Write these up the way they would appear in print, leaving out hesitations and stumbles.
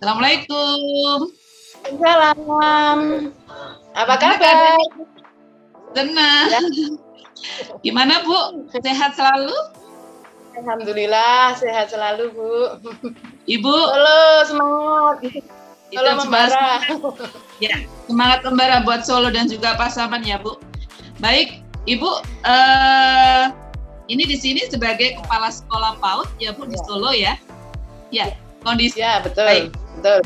Assalamualaikum. Salam. Apa kabar? Tenang. Ya. Gimana Bu? Sehat selalu? Alhamdulillah sehat selalu Bu. Ibu? Solo semangat. Solo membara. Ya, semangat membara buat Solo dan juga Pasaman ya Bu. Baik, Ibu. Ini di sini sebagai kepala sekolah PAUD ya Bu di Solo ya. Ya, kondisi. Ya betul. Baik. Betul.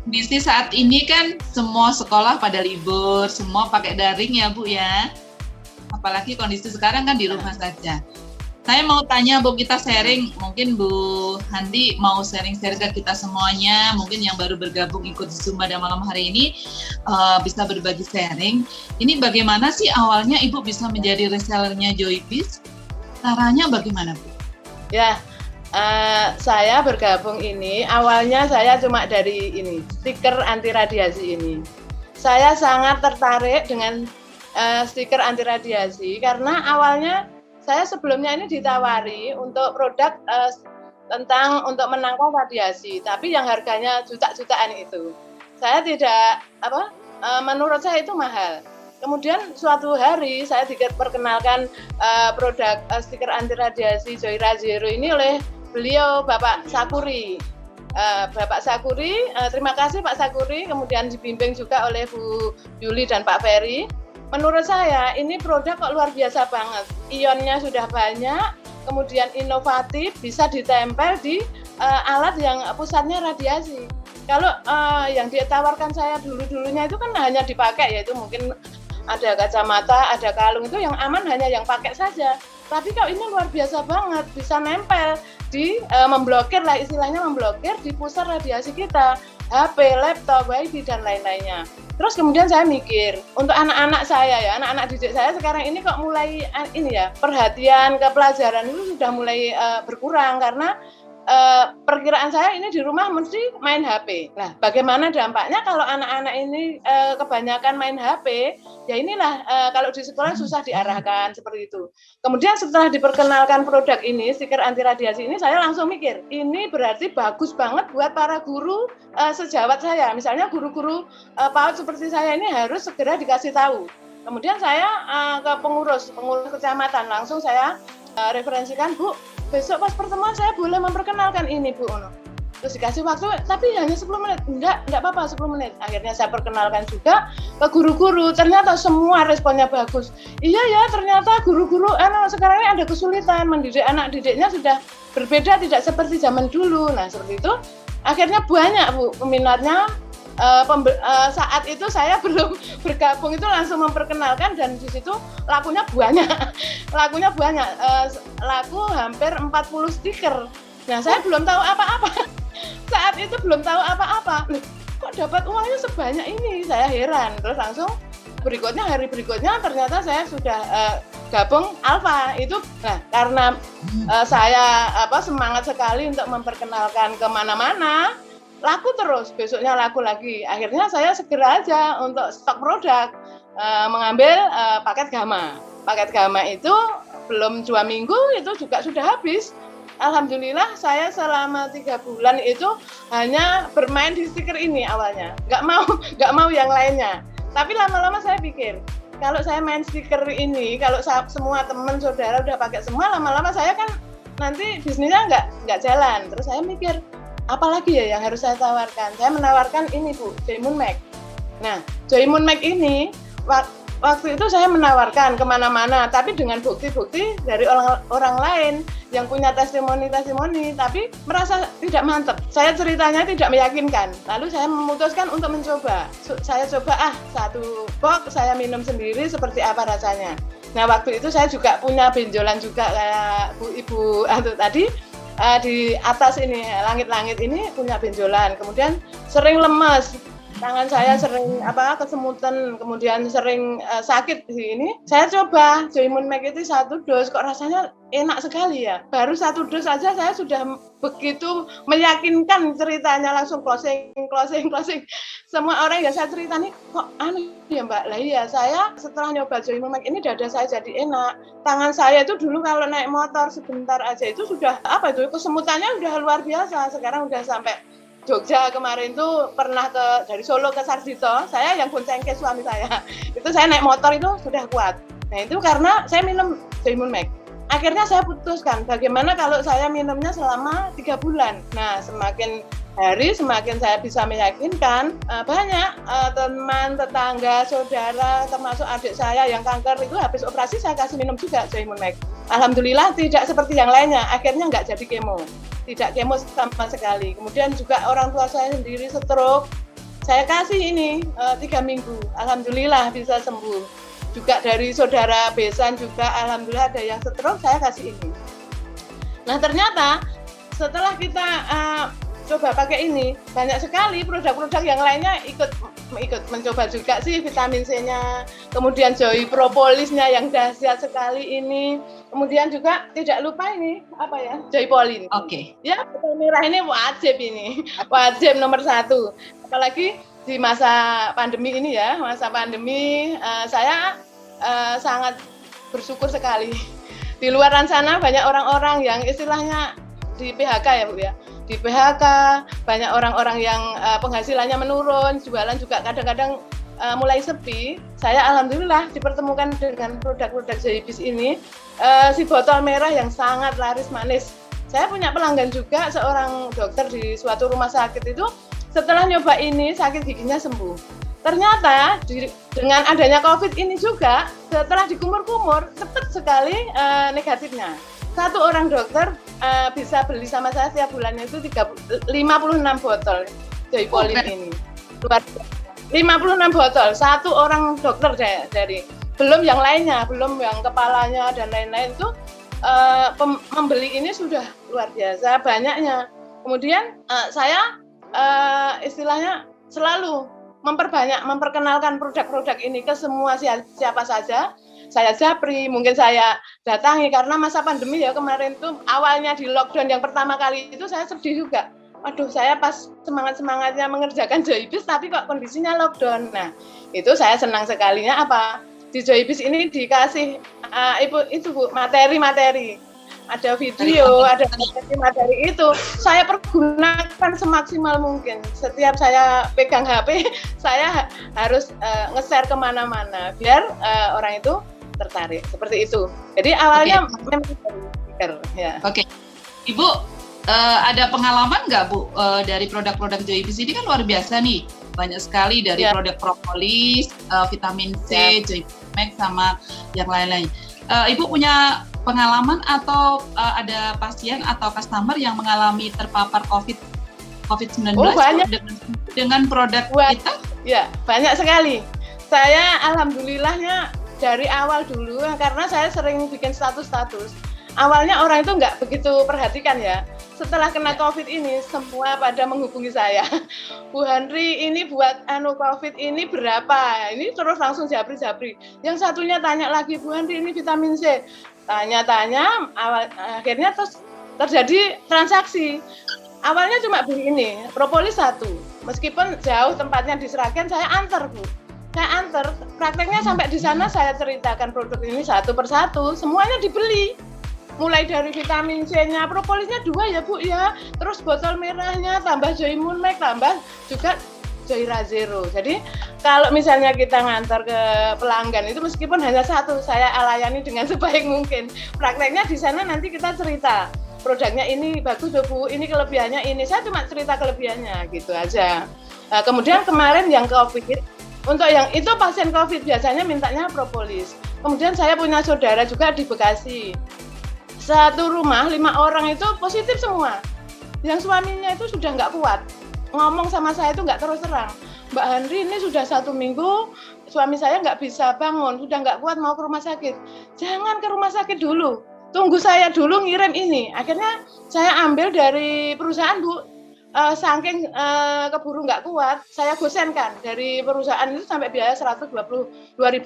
Kondisi saat ini kan semua sekolah pada libur, semua pakai daring ya Bu ya. Apalagi kondisi sekarang kan di rumah saja. Saya mau tanya Bu, kita sharing, mungkin Bu Handi mau sharing-sharing ke kita semuanya, mungkin yang baru bergabung ikut Zoom pada malam hari ini bisa berbagi sharing. Ini bagaimana sih awalnya Ibu bisa menjadi resellernya Joybiz? Caranya bagaimana Bu? Ya. Saya bergabung ini, awalnya saya cuma dari ini, stiker anti radiasi ini. Saya sangat tertarik dengan stiker anti radiasi karena awalnya saya sebelumnya ini ditawari untuk produk untuk menangkal radiasi, tapi yang harganya jutaan itu. Saya tidak, menurut saya itu mahal. Kemudian suatu hari saya diperkenalkan produk stiker anti radiasi Joyra Zero ini oleh beliau Bapak Sakuri. Terima kasih Pak Sakuri, kemudian dibimbing juga oleh Bu Yuli dan Pak Ferry. Menurut saya ini produk kok luar biasa banget. Ionnya sudah banyak, kemudian inovatif, bisa ditempel di alat yang pusatnya radiasi. Kalau yang ditawarkan saya dulunya itu kan hanya dipakai, yaitu mungkin ada kacamata, ada kalung, itu yang aman hanya yang pakai saja. Tapi kalau ini luar biasa banget, bisa nempel di memblokir lah, istilahnya memblokir di pusat radiasi kita, HP, laptop, wifi dan lain-lainnya. Terus kemudian saya mikir, untuk anak-anak saya ya, anak-anak didik saya sekarang ini kok mulai perhatian ke pelajaran itu sudah mulai berkurang karena perkiraan saya ini di rumah mesti main HP. Nah, bagaimana dampaknya kalau anak-anak ini kebanyakan main HP? Ya inilah kalau di sekolah susah diarahkan seperti itu. Kemudian setelah diperkenalkan produk ini, stiker anti radiasi ini, saya langsung mikir, ini berarti bagus banget buat para guru sejawat saya. Misalnya guru-guru PAUD seperti saya ini harus segera dikasih tahu. Kemudian saya ke pengurus kecamatan, langsung saya referensikan, Bu, besok pas pertemuan saya boleh memperkenalkan ini Bu. Terus dikasih waktu, tapi hanya 10 menit. Enggak apa-apa 10 menit. Akhirnya saya perkenalkan juga ke guru-guru. Ternyata semua responnya bagus. Iya ya, ternyata guru-guru sekarang ini ada kesulitan. Mendidik anak didiknya sudah berbeda, tidak seperti zaman dulu. Nah, seperti itu. Akhirnya banyak Bu peminatnya. Saat itu saya belum bergabung itu langsung memperkenalkan dan di situ lakunya banyak. Laku hampir 40 stiker. Nah, saya belum tahu apa-apa. Saat itu belum tahu apa-apa. Kok dapat uangnya sebanyak ini? Saya heran. Terus langsung hari berikutnya ternyata saya sudah gabung Alfa. Itu karena saya semangat sekali untuk memperkenalkan kemana-mana. Laku terus, besoknya laku lagi. Akhirnya saya segera aja untuk stok produk mengambil paket Gamma. Paket Gamma itu belum 2 minggu itu juga sudah habis. Alhamdulillah saya selama 3 bulan itu hanya bermain di stiker ini awalnya. Nggak mau yang lainnya. Tapi lama-lama saya pikir, kalau saya main stiker ini, kalau semua teman saudara udah pakai semua, lama-lama saya kan nanti bisnisnya nggak jalan. Terus saya mikir, apalagi ya yang harus saya tawarkan? Saya menawarkan ini Bu, Joymoon Mag. Nah, Joymoon Mag ini waktu itu saya menawarkan kemana-mana, tapi dengan bukti-bukti dari orang lain yang punya testimoni, tapi merasa tidak mantap. Saya ceritanya tidak meyakinkan. Lalu saya memutuskan untuk mencoba. Saya coba 1 box, saya minum sendiri seperti apa rasanya. Nah, waktu itu saya juga punya benjolan juga kayak Ibu tadi. Di atas ini, langit-langit ini punya benjolan, kemudian sering lemas, tangan saya sering kesemutan, kemudian sering sakit di ini. Saya coba Joymoon Mag itu 1 dos, kok rasanya enak sekali ya. Baru 1 dos saja saya sudah begitu meyakinkan ceritanya, langsung closing. Semua orang yang saya cerita nih, kok ya Mbak, lah iya saya setelah nyoba Joymoon Mag ini dada saya jadi enak. Tangan saya itu dulu kalau naik motor sebentar aja itu sudah kesemutannya udah luar biasa. Sekarang udah sampai Jogja kemarin tuh pernah dari Solo ke Sarjito, saya yang boncengke suami saya. Itu saya naik motor itu sudah kuat. Nah itu karena saya minum Joy Moon Make. Akhirnya saya putuskan bagaimana kalau saya minumnya selama 3 bulan. Nah semakin hari semakin saya bisa meyakinkan banyak teman, tetangga, saudara, termasuk adik saya yang kanker itu habis operasi saya kasih minum juga Joy Moon Make. Alhamdulillah tidak seperti yang lainnya, akhirnya nggak jadi kemo. Tidak kemo sama sekali. Kemudian juga orang tua saya sendiri stroke, saya kasih ini 3 minggu. Alhamdulillah bisa sembuh. Juga dari saudara besan juga, alhamdulillah ada yang stroke, saya kasih ini. Nah ternyata setelah kita coba pakai ini, banyak sekali produk-produk yang lainnya ikut mencoba juga sih, vitamin C-nya, kemudian Joy Propolisnya yang dahsyat sekali ini, kemudian juga tidak lupa ini apa ya, Joy Polin. Oke. Ya, botol merah ini wajib nomor 1. Apalagi di masa pandemi ini ya, saya sangat bersyukur sekali. Di luar sana banyak orang-orang yang istilahnya di PHK ya Bu ya. Di PHK, banyak orang-orang yang penghasilannya menurun, jualan juga kadang-kadang mulai sepi. Saya alhamdulillah dipertemukan dengan produk-produk Joybis ini, si botol merah yang sangat laris manis. Saya punya pelanggan juga, seorang dokter di suatu rumah sakit itu, setelah nyoba ini sakit giginya sembuh. Ternyata dengan adanya COVID ini juga, setelah dikumur-kumur, cepat sekali negatifnya. Satu orang dokter bisa beli sama saya setiap bulannya itu 56 botol Joy Polin ini. Luar biasa. 56 botol, satu orang dokter dari belum yang lainnya, belum yang kepalanya dan lain-lain itu membeli ini sudah luar biasa banyaknya. Kemudian saya istilahnya selalu memperkenalkan produk-produk ini ke semua siapa saja. Saya japri, mungkin saya datangi karena masa pandemi ya kemarin tuh awalnya di lockdown yang pertama kali itu saya sedih juga. Aduh, saya pas semangat-semangatnya mengerjakan Joybis tapi kok kondisinya lockdown. Nah, itu saya senang sekalinya apa? Di Joybis ini dikasih itu Bu, materi-materi. Ada video, ada materi itu. Saya pergunakan semaksimal mungkin. Setiap saya pegang HP, saya harus nge-share kemana-mana biar orang itu tertarik seperti itu. Jadi awalnya memang pikir ya. Oke. Ibu ada pengalaman nggak Bu dari produk-produk Joybis ini kan luar biasa nih. Banyak sekali dari produk propolis, vitamin C, Joybis Max sama yang lain-lain. Ibu punya pengalaman atau ada pasien atau customer yang mengalami terpapar COVID-19 dengan produk kita? Ya, banyak sekali. Saya alhamdulillahnya dari awal dulu karena saya sering bikin status-status. Awalnya orang itu nggak begitu perhatikan ya. Setelah kena COVID ini semua pada menghubungi saya. Bu Handri ini buat COVID ini berapa? Ini terus langsung japri. Yang satunya tanya lagi, Bu Handri ini vitamin C. Tanya-tanya, akhirnya terus terjadi transaksi. Awalnya cuma beli ini, propolis 1. Meskipun jauh tempatnya di Sragen, saya antar Bu. Saya antar, prakteknya sampai di sana saya ceritakan produk ini satu persatu, semuanya dibeli. Mulai dari vitamin C-nya, propolisnya 2 ya Bu ya, terus botol merahnya, tambah Joy Moon Make, tambah juga Joy Razero. Jadi kalau misalnya kita ngantar ke pelanggan itu meskipun hanya 1, saya layani dengan sebaik mungkin. Prakteknya di sana nanti kita cerita, produknya ini bagus Bu, ini kelebihannya ini. Saya cuma cerita kelebihannya gitu aja. Nah, kemudian kemarin yang COVID, untuk yang itu pasien COVID biasanya mintanya propolis. Kemudian saya punya saudara juga di Bekasi. Satu rumah 5 orang itu positif semua. Yang suaminya itu sudah nggak kuat. Ngomong sama saya itu nggak terus terang. Mbak Handri ini sudah 1 minggu suami saya nggak bisa bangun, sudah nggak kuat mau ke rumah sakit. Jangan ke rumah sakit dulu. Tunggu saya dulu ngirim ini. Akhirnya saya ambil dari perusahaan Bu. Saking keburu nggak kuat, saya gosenkan dari perusahaan itu sampai biaya 122.000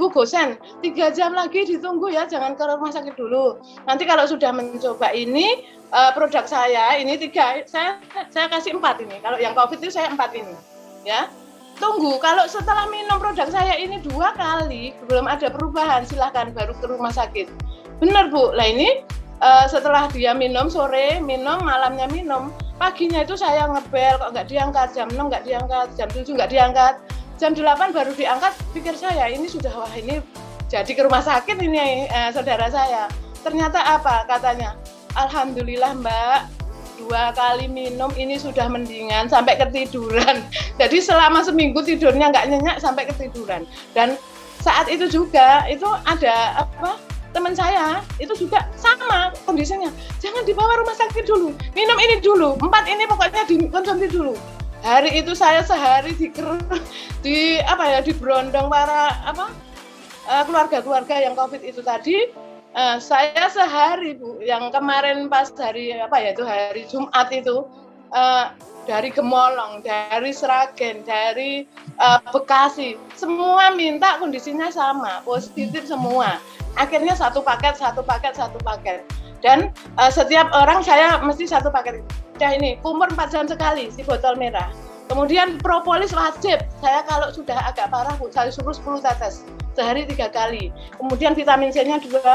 gosen. 3 jam lagi ditunggu ya, jangan ke rumah sakit dulu. Nanti kalau sudah mencoba ini produk saya ini 3, saya kasih 4 ini. Kalau yang COVID itu saya 4 ini, ya. Tunggu, kalau setelah minum produk saya ini 2 kali belum ada perubahan, silahkan baru ke rumah sakit. Benar Bu, lah ini setelah dia minum sore, minum malamnya minum. paginya itu saya ngebel kok nggak diangkat, jam 6 nggak diangkat, jam 7 nggak diangkat, jam 8 baru diangkat. Pikir saya ini sudah wah ini jadi ke rumah sakit ini saudara saya. Ternyata apa katanya? Alhamdulillah Mbak, 2 kali minum ini sudah mendingan sampai ketiduran. Jadi selama seminggu tidurnya nggak nyenyak sampai ketiduran. Dan saat itu juga itu ada teman saya itu juga sama kondisinya. Jangan dibawa rumah sakit dulu, minum ini dulu, 4 ini pokoknya dikonsumsi dulu. Hari itu saya sehari diberondong para keluarga-keluarga yang COVID itu tadi. Saya sehari Bu, yang kemarin pas hari hari Jumat itu dari Gemolong, dari Sragen, dari Bekasi, semua minta kondisinya sama, positif semua. Akhirnya satu paket. Dan setiap orang saya mesti 1 paket. Udah ini, kumur 4 jam sekali si botol merah. Kemudian propolis wajib. Saya kalau sudah agak parah Bu, saya suruh 10 tetes. Sehari 3 kali. Kemudian vitamin C-nya 2.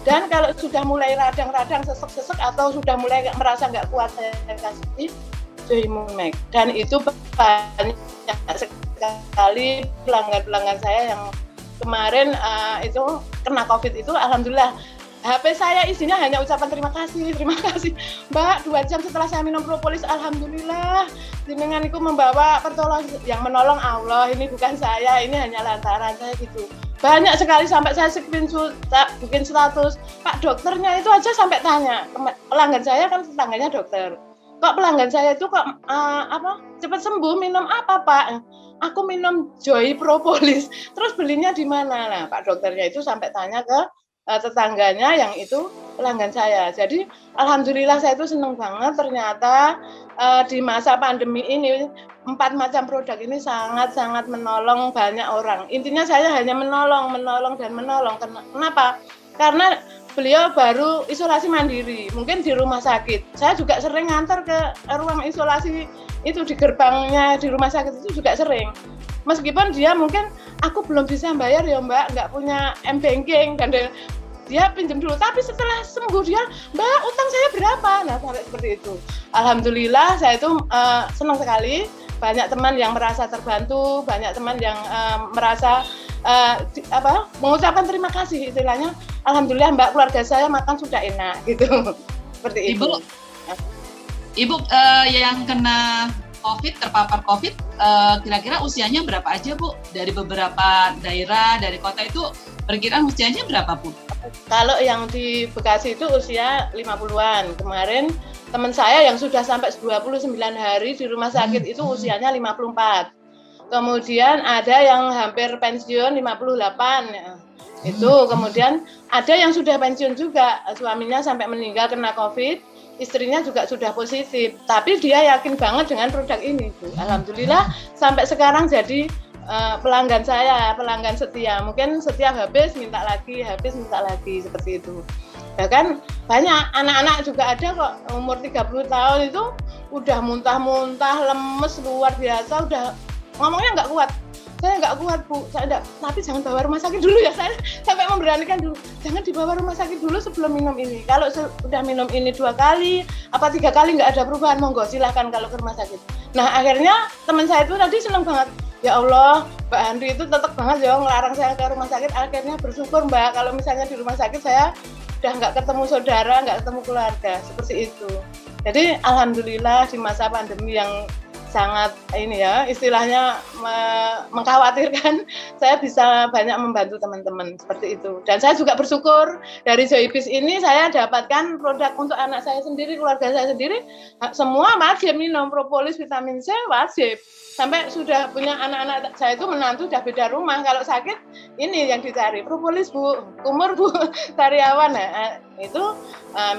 Dan kalau sudah mulai radang-radang, sesek-sesek atau sudah mulai merasa nggak kuat, saya kasih Joymoon. Dan itu banyak sekali pelanggan-pelanggan saya yang kemarin itu kena COVID itu, alhamdulillah. HP saya isinya hanya ucapan terima kasih Mbak, 2 jam setelah saya minum propolis, alhamdulillah jenengan itu membawa pertolongan, yang menolong Allah, ini bukan saya, ini hanya lantaran saya gitu. Banyak sekali sampai saya screenshot, bikin status, Pak dokternya itu aja sampai tanya, pelanggan saya kan tetangganya dokter, kok pelanggan saya itu kok cepat sembuh, minum apa Pak? Aku minum Joy Propolis, terus belinya di mana? Nah Pak dokternya itu sampai tanya ke tetangganya yang itu pelanggan saya. Jadi alhamdulillah saya itu senang banget, ternyata di masa pandemi ini 4 macam produk ini sangat-sangat menolong banyak orang. Intinya saya hanya menolong. Kenapa? Karena beliau baru isolasi mandiri, mungkin di rumah sakit. Saya juga sering ngantar ke ruang isolasi itu, di gerbangnya di rumah sakit itu juga sering. Meskipun dia mungkin aku belum bisa bayar ya Mbak, nggak punya m-banking, dan dia pinjam dulu. Tapi setelah sembuh dia, Mbak utang saya berapa? Nah sampai seperti itu. Alhamdulillah saya itu senang sekali. Banyak teman yang merasa terbantu, banyak teman yang merasa mengucapkan terima kasih istilahnya. Alhamdulillah Mbak, keluarga saya makan sudah enak gitu. Seperti itu. Ibu yang kena COVID, terpapar COVID, kira-kira usianya berapa aja Bu? Dari beberapa daerah, dari kota itu perkiraan usianya berapa Bu? Kalau yang di Bekasi itu usia 50-an. Kemarin teman saya yang sudah sampai 29 hari di rumah sakit itu usianya 54. Kemudian ada yang hampir pensiun 58. Itu kemudian ada yang sudah pensiun juga, suaminya sampai meninggal kena COVID, istrinya juga sudah positif, tapi dia yakin banget dengan produk ini Bu. Alhamdulillah sampai sekarang jadi pelanggan saya, pelanggan setia. Mungkin setiap habis minta lagi seperti itu. Bahkan banyak anak-anak juga ada kok umur 30 tahun itu udah muntah-muntah, lemes luar biasa, udah ngomongnya nggak kuat. Saya nggak kuat Bu, tapi jangan bawa rumah sakit dulu ya, saya sampai memberanikan dulu, jangan dibawa rumah sakit dulu sebelum minum ini. Kalau sudah minum ini 2 kali, 3 kali nggak ada perubahan, monggo silahkan kalau ke rumah sakit. Nah akhirnya teman saya itu tadi senang banget, ya Allah Mbak Handri itu tetap banget ya ngelarang saya ke rumah sakit. Akhirnya bersyukur Mbak, kalau misalnya di rumah sakit saya udah nggak ketemu saudara, nggak ketemu keluarga, seperti itu. Jadi alhamdulillah di masa pandemi yang sangat ini ya, istilahnya mengkhawatirkan, saya bisa banyak membantu teman-teman seperti itu. Dan saya juga bersyukur dari Joybis ini saya dapatkan produk untuk anak saya sendiri, keluarga saya sendiri, semua wajib minum propolis, vitamin C wajib. Sampai sudah punya anak-anak saya itu menantu udah beda rumah, kalau sakit ini yang dicari propolis Bu, kumur Bu, sariawan. Nah, itu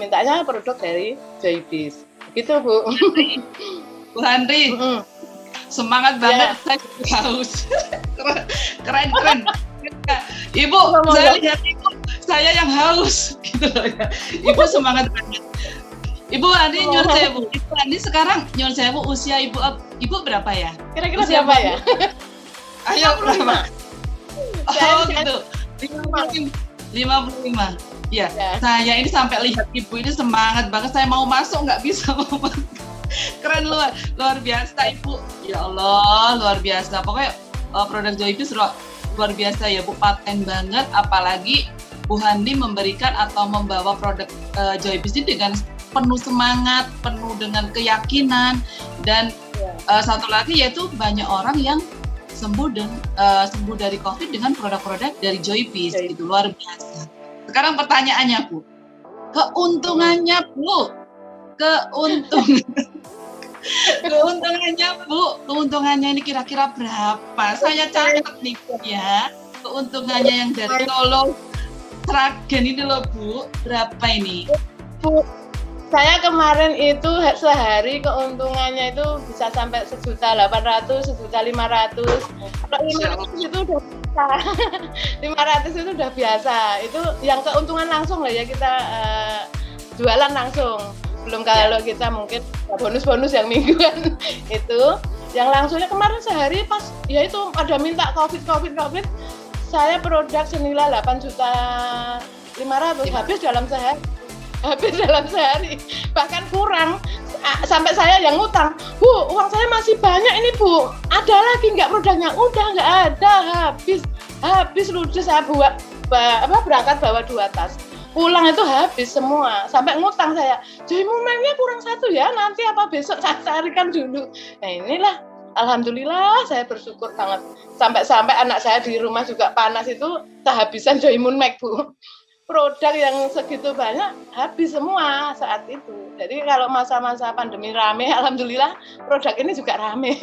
mintanya produk dari Joybis. Gitu Bu. Bu Handri, semangat banget, saya haus. Keren. Ibu, saya lihat Ibu, saya yang haus gitu loh ya. Ibu semangat banget. Ibu Handri nyuruh saya Bu. Ibu Handri sekarang nyuruh saya Bu, usia Ibu berapa ya? Kira-kira siapa ya? Ayo berapa? Oh gitu. 55. Ya, saya ini sampai lihat Ibu ini semangat banget. Saya mau masuk nggak bisa mau masuk. Keren, luar biasa Ibu. Ya Allah, luar biasa. Pokoknya produk Joybiz luar biasa ya Bu, paten banget. Apalagi Bu Handi memberikan atau membawa produk Joybiz ini dengan penuh semangat, penuh dengan keyakinan, dan satu lagi yaitu banyak orang yang sembuh dari COVID dengan produk-produk dari Joybiz. Itu luar biasa. Sekarang pertanyaannya Bu, keuntungannya Bu, keuntungannya ini kira-kira berapa? Saya catat nih Bu ya, keuntungannya yang dari Solo Sragen ini loh Bu, berapa ini? Bu, saya kemarin itu sehari keuntungannya itu bisa sampai 1.800.000, 1.500.000. Kalau 500 itu udah biasa. 500 itu udah biasa. Itu yang keuntungan langsung lah ya, kita jualan langsung. Belum kalau kita mungkin bonus-bonus yang mingguan itu. Yang langsungnya kemarin sehari pas ya itu ada minta COVID. Saya produk senilai 8.500.000 habis dalam sehari, bahkan kurang, sampai saya yang ngutang, Bu, uang saya masih banyak ini Bu, ada lagi nggak produknya? Udah nggak ada, habis ludes. Saya berangkat bawa 2 tas, pulang itu habis semua, sampai ngutang saya, Joymunmeknya kurang 1 ya, nanti apa besok saya carikan dulu. Nah inilah, alhamdulillah saya bersyukur banget, sampai anak saya di rumah juga panas itu kehabisan Joymunmek Bu. Produk yang segitu banyak habis semua saat itu. Jadi kalau masa-masa pandemi rame, alhamdulillah produk ini juga rame.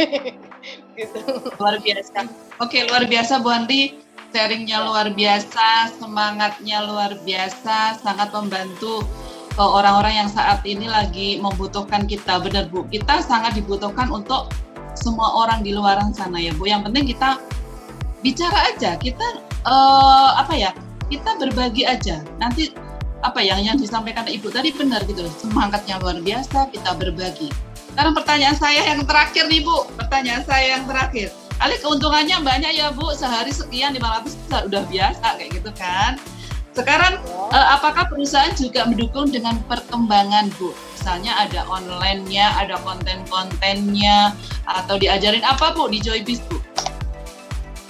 Gitu. Luar biasa. Oke, luar biasa Bu Handi. Sharingnya luar biasa, semangatnya luar biasa, sangat membantu orang-orang yang saat ini lagi membutuhkan kita. Benar Bu, kita sangat dibutuhkan untuk semua orang di luar sana ya Bu. Yang penting kita bicara aja, kita kita berbagi aja. Nanti apa yang disampaikan Ibu tadi benar gitu, semangatnya luar biasa, kita berbagi. Sekarang pertanyaan saya yang terakhir nih Bu, kali keuntungannya banyak ya Bu, sehari sekian 500 udah biasa kayak gitu kan. Sekarang apakah perusahaan juga mendukung dengan perkembangan Bu? Misalnya ada online-nya, ada konten-kontennya, atau diajarin apa Bu di Joybiz Bu?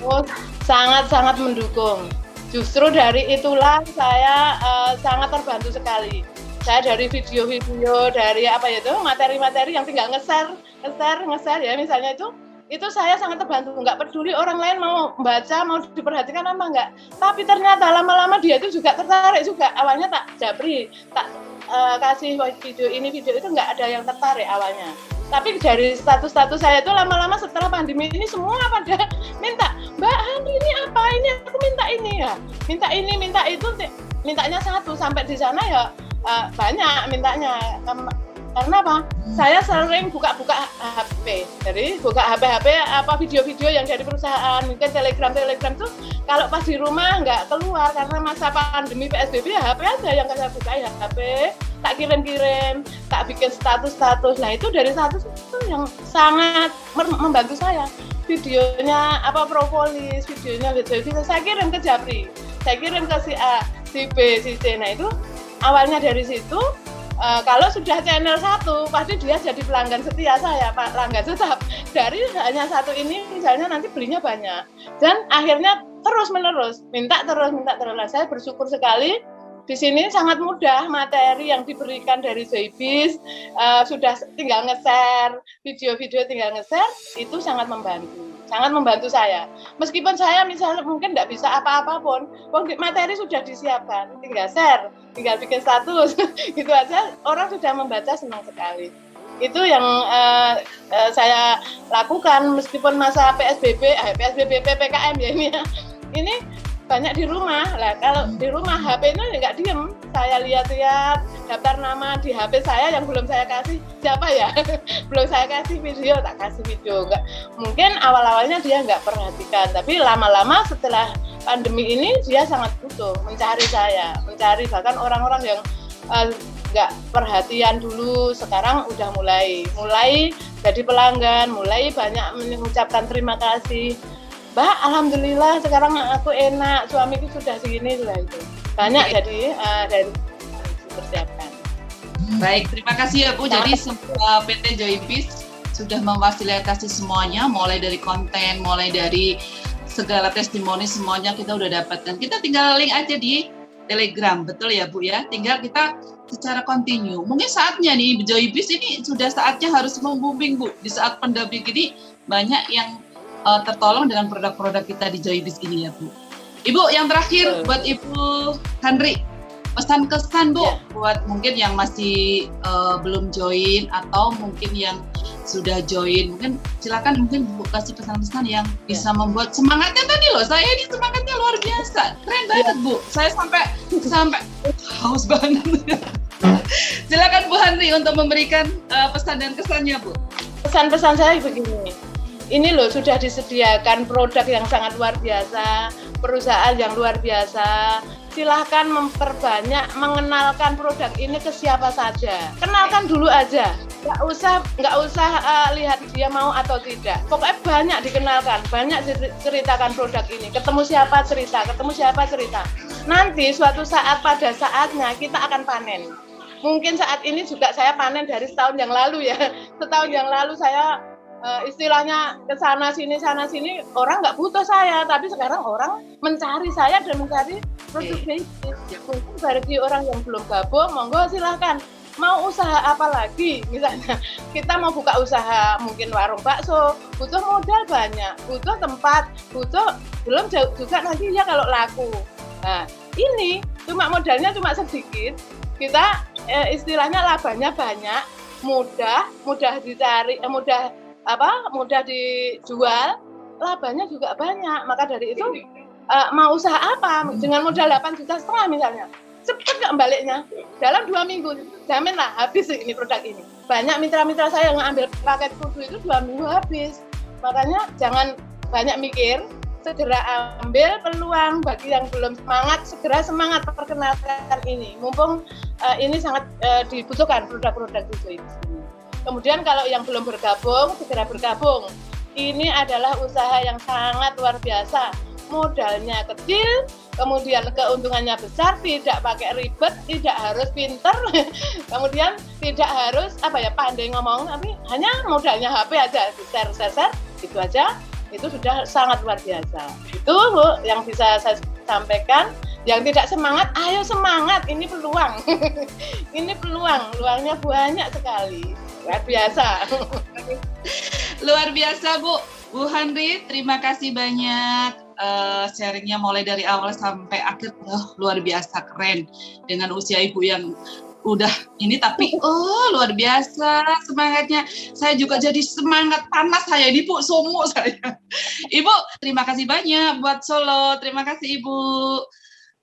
Oh, sangat-sangat mendukung. Justru dari itulah saya sangat terbantu sekali. Saya dari video-video, dari materi-materi yang tinggal nge-share ya misalnya itu saya sangat terbantu. Nggak peduli orang lain mau baca, mau diperhatikan apa enggak. Tapi ternyata lama-lama dia itu juga tertarik juga. Awalnya tak japri, tak kasih video itu nggak ada yang tertarik awalnya. Tapi dari status saya itu lama-lama setelah pandemi ini semua pada minta, Mbak Handi ini apa ini, aku minta ini ya, minta itu, mintanya 1, sampai di sana ya banyak mintanya. Karena apa? Saya sering buka-buka HP, jadi buka HP video-video yang dari perusahaan, mungkin Telegram tuh kalau pas di rumah nggak keluar karena masa pandemi PSBB ya HP aja yang saya buka ya HP, tak kirim, tak bikin status. Nah itu dari status itu yang sangat membantu saya. Videonya propolis, videonya gitu, saya kirim ke Japri, saya kirim ke si A, si B, si C. Nah itu awalnya dari situ. Kalau sudah channel 1 pasti dia jadi pelanggan setia saya, pelanggan tetap. Dari hanya 1 ini misalnya nanti belinya banyak, dan akhirnya terus menerus minta terus. Nah, saya bersyukur sekali di sini sangat mudah, materi yang diberikan dari Joybiz, sudah tinggal nge-share video-video, tinggal nge-share, itu sangat membantu saya. Meskipun saya misalnya mungkin nggak bisa apa-apa pun, materi sudah disiapkan, tinggal share, tinggal bikin status, gitu aja orang sudah membaca, senang sekali. Itu yang saya lakukan meskipun masa PSBB, PPKM ya ini ya. Ini banyak di rumah lah. Kalau di rumah HP-nya nggak diem, saya lihat daftar nama di HP saya yang belum saya kasih siapa ya, belum saya kasih video, tak kasih video. Nggak, mungkin awal-awalnya dia nggak perhatikan, tapi lama-lama setelah pandemi ini dia sangat butuh mencari bahkan orang-orang yang nggak perhatian dulu sekarang udah mulai jadi pelanggan, mulai banyak mengucapkan terima kasih. Mbak, alhamdulillah sekarang aku enak, suamiku sudah segini lah itu. Banyak jadi dari dipersiapkan. Baik, terima kasih ya Bu. Jadi PT Joybiz sudah memfasilitasi semuanya, mulai dari konten, mulai dari segala testimoni, semuanya kita udah dapatkan. Kita tinggal link aja di Telegram, betul ya Bu ya? Tinggal kita secara kontinu. Mungkin saatnya nih Joybiz ini sudah saatnya harus membooming Bu. Di saat pandemi ini banyak yang tertolong dengan produk-produk kita di Joybiz ini ya Bu. Ibu, yang terakhir buat Ibu Handri, pesan kesan Bu buat mungkin yang masih belum join atau mungkin yang sudah join, mungkin silakan mungkin Bu kasih pesan-pesan yang bisa membuat semangatnya tadi loh. Saya ini semangatnya luar biasa, keren banget Bu. Saya sampai haus banget. Silakan Bu Handri untuk memberikan pesan dan kesannya Bu. Pesan-pesan saya begini. Ini loh sudah disediakan produk yang sangat luar biasa, perusahaan yang luar biasa. Silahkan memperbanyak, mengenalkan produk ini ke siapa saja. Kenalkan dulu aja, nggak usah lihat dia mau atau tidak. Pokoknya banyak dikenalkan, banyak ceritakan produk ini. Ketemu siapa cerita. Nanti suatu saat pada saatnya kita akan panen. Mungkin saat ini juga saya panen dari setahun yang lalu ya. Setahun yang lalu saya istilahnya ke sana sini orang nggak butuh saya, tapi sekarang orang mencari saya dan mencari produk Joybiz. Mungkin bagi orang yang belum gabung, monggo silahkan. Mau usaha apa lagi? Misalnya kita mau buka usaha mungkin warung bakso, butuh modal banyak, butuh tempat, belum juga nanti ya kalau laku. Nah ini cuma modalnya cuma sedikit, kita istilahnya labanya banyak, mudah dicari, mudah dijual, labanya juga banyak. Maka dari itu mau usaha apa dengan modal 8,5 juta misalnya, cepat nggak baliknya, dalam 2 minggu jaminlah habis ini produk ini. Banyak mitra-mitra saya yang ngambil paket kudu itu 2 minggu habis. Makanya jangan banyak mikir, segera ambil peluang. Bagi yang belum semangat, segera semangat perkenalkan ini, mumpung ini sangat dibutuhkan produk-produk itu. Kemudian kalau yang belum bergabung, segera bergabung. Ini adalah usaha yang sangat luar biasa. Modalnya kecil, kemudian keuntungannya besar, tidak pakai ribet, tidak harus pinter, kemudian tidak harus pandai ngomong, tapi hanya modalnya HP aja, share, itu aja, itu sudah sangat luar biasa. Itu Bu yang bisa saya sampaikan. Yang tidak semangat, ayo semangat, ini peluang. Ini peluangnya banyak sekali. Luar biasa. Luar biasa Bu Handri, terima kasih banyak sharingnya mulai dari awal sampai akhir. Luar biasa, keren. Dengan usia Ibu yang udah ini tapi luar biasa semangatnya. Saya juga jadi semangat, panas saya ini Bu, sumuk saya. Ibu, terima kasih banyak buat Solo. Terima kasih Ibu.